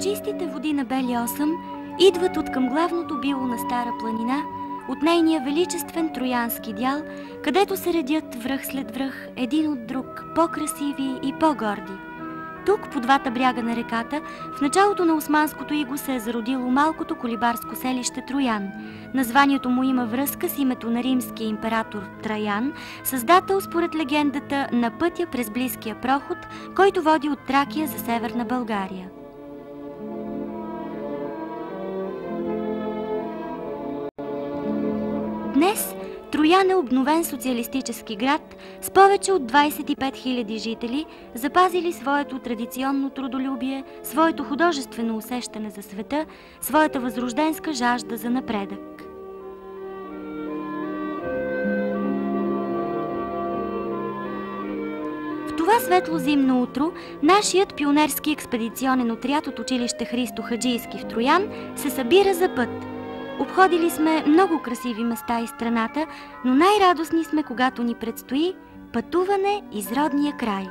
чистите води на Бели Осъм идват от към главното било на Стара планина, от нейния величествен троянски дял, където се редят връх след връх, един от друг, по-красиви и по-горди. Тук, по двата бряга на реката, в началото на османското иго се е зародило малкото колибарско селище Троян. Названието му има връзка с името на римския император Траян, създател според легендата на пътя през Близкия проход, който води от Тракия за Северна България. Днес Троян е обновен социалистически град с повече от 25 000 жители, запазили своето традиционно трудолюбие, своето художествено усещане за света, своята възрожденска жажда за напредък. В това светло зимно утро нашият пионерски експедиционен отряд от училище Христо Хаджийски в Троян се събира за път. Обходили сме много красиви места из страната, но най-радостни сме, когато ни предстои пътуване из родния край.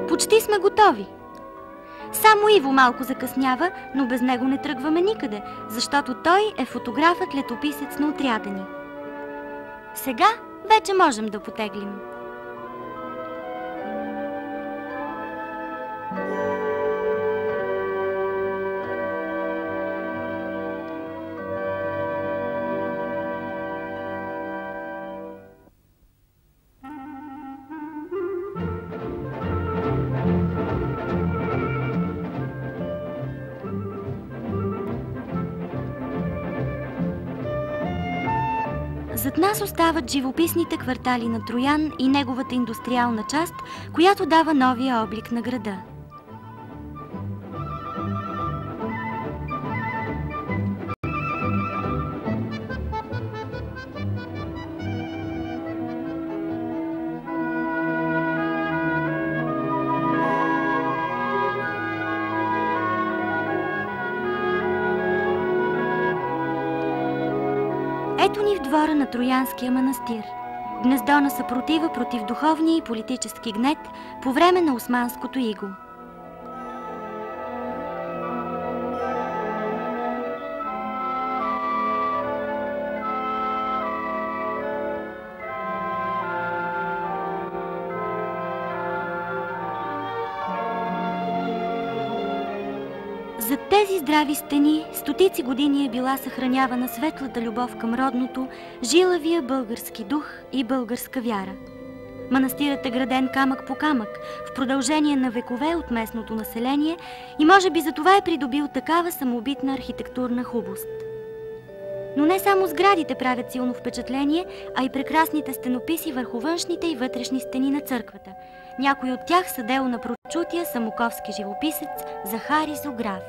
Почти сме готови. Само Иво малко закъснява, но без него не тръгваме никъде, защото той е фотографът-летописец на отряда ни. Сега вече можем да потеглим. Зад нас остават живописните квартали на Троян и неговата индустриална част, която дава новия облик на града. Ето ни в двора на Троянския манастир, гнездо на съпротива против духовния и политически гнет по време на османското иго. Зад тези здрави стени стотици години е била съхранявана светлата любов към родното, жилавия български дух и българска вяра. Манастирът е граден камък по камък, в продължение на векове от местното население и може би за това е придобил такава самобитна архитектурна хубост. Но не само сградите правят силно впечатление, а и прекрасните стенописи върху външните и вътрешни стени на църквата. Някои от тях са дело на прочутия самоковски живописец Захари Зограф.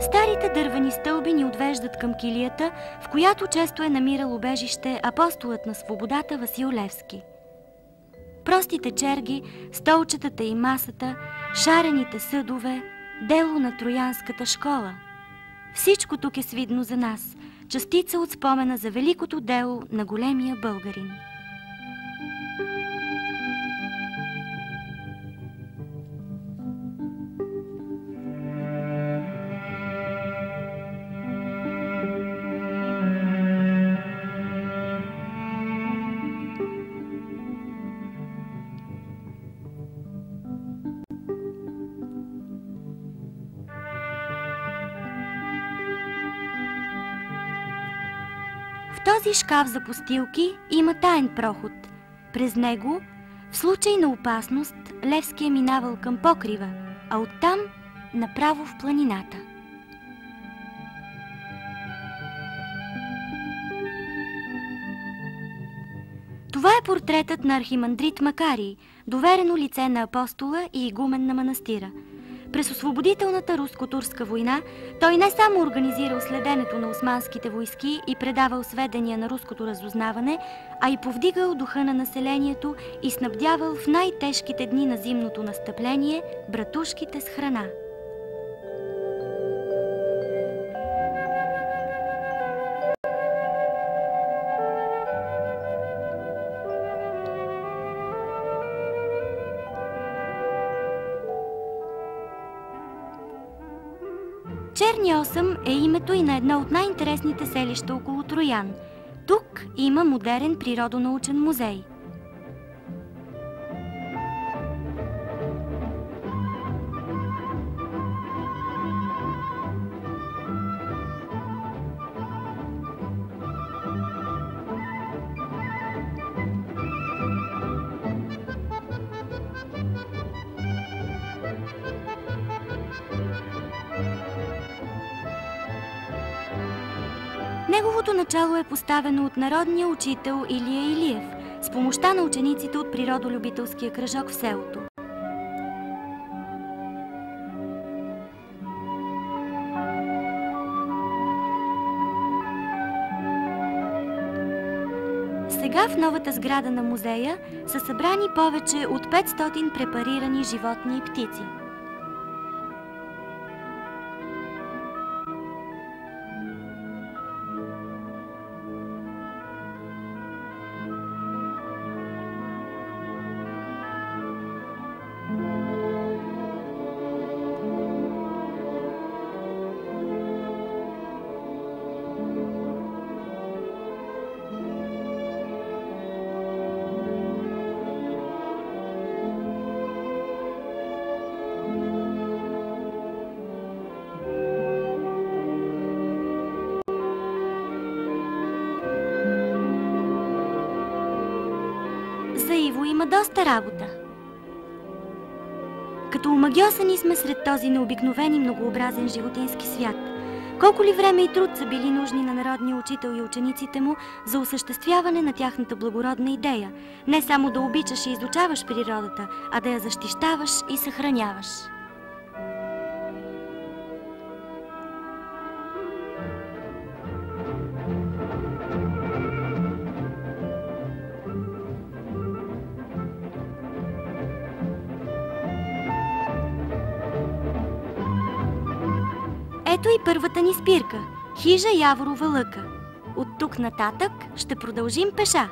Старите дървени стълби ни отвеждат към килията, в която често е намирал убежище апостолът на свободата Васил Левски. Простите черги, столчетата и масата, шарените съдове, дело на троянската школа. Всичко тук е свидно за нас, частица от спомена за великото дело на големия българин. В този шкаф за постилки има таен проход. През него, в случай на опасност, Левски е минавал към покрива, а оттам направо в планината. Това е портретът на архимандрит Макарий, доверено лице на апостола и игумен на манастира. През освободителната руско-турска война той не само организирал следенето на османските войски и предавал сведения на руското разузнаване, а и повдигал духа на населението и снабдявал в най-тежките дни на зимното настъпление братушките с храна. Черни осъм е името и на едно от най-интересните селища около Троян. Тук има модерен природонаучен музей. Неговото начало е поставено от народния учител Илия Илиев с помощта на учениците от природолюбителския кръжок в селото. Сега в новата сграда на музея са събрани повече от 500 препарирани животни и птици. За Иво има доста работа. Като омагьосани сме сред този необикновен и многообразен животински свят. Колко ли време и труд са били нужни на народния учител и учениците му за осъществяване на тяхната благородна идея. Не само да обичаш и изучаваш природата, а да я защищаваш и съхраняваш. Ето и първата ни спирка – хижа Яворова лъка. От тук нататък ще продължим пеша.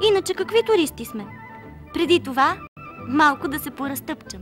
Иначе какви туристи сме? Преди това малко да се поразтъпчам.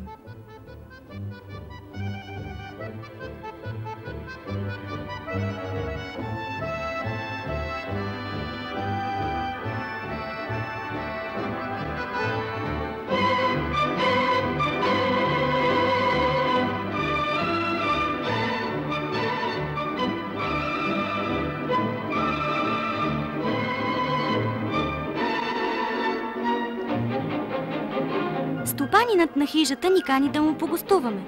Стопанинът на хижата ни кани да му погостуваме.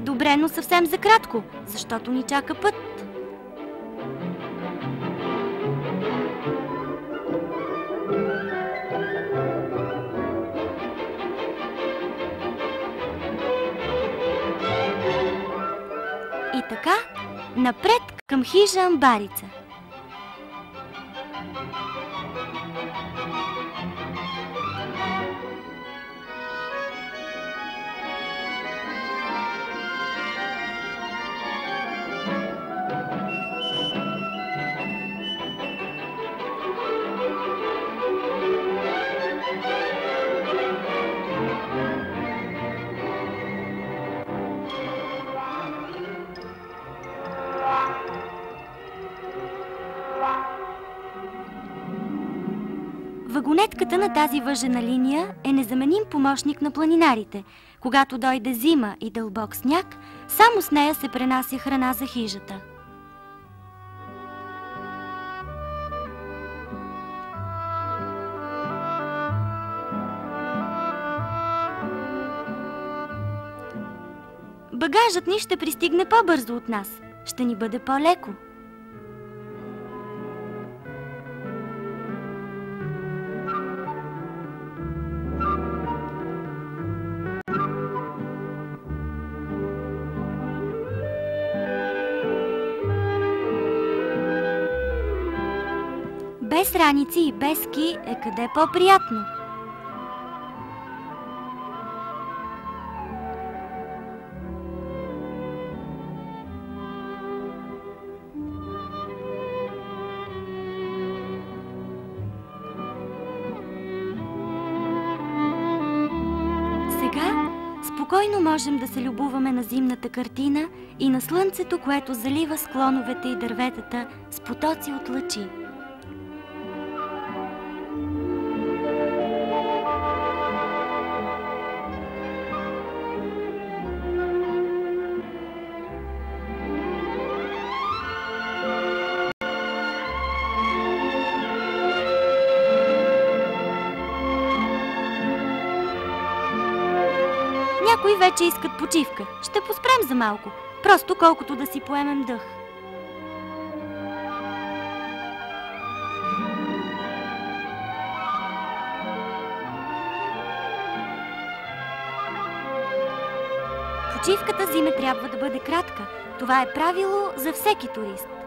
Добре, но съвсем за кратко, защото ни чака път. И така, напред към хижа Амбарица. Вагонетката на тази въжена линия е незаменим помощник на планинарите. Когато дойде зима и дълбок сняг, само с нея се пренася храна за хижата. Багажът ни ще пристигне по-бързо от нас. Ще ни бъде по-леко. без раници и без ски е къде по-приятно. Сега спокойно можем да се любуваме на зимната картина и на слънцето, което залива склоновете и дърветата с потоци от лъчи. Някои вече искат почивка. Ще поспрем за малко. Просто колкото да си поемем дъх. Почивката зиме трябва да бъде кратка. Това е правило за всеки турист.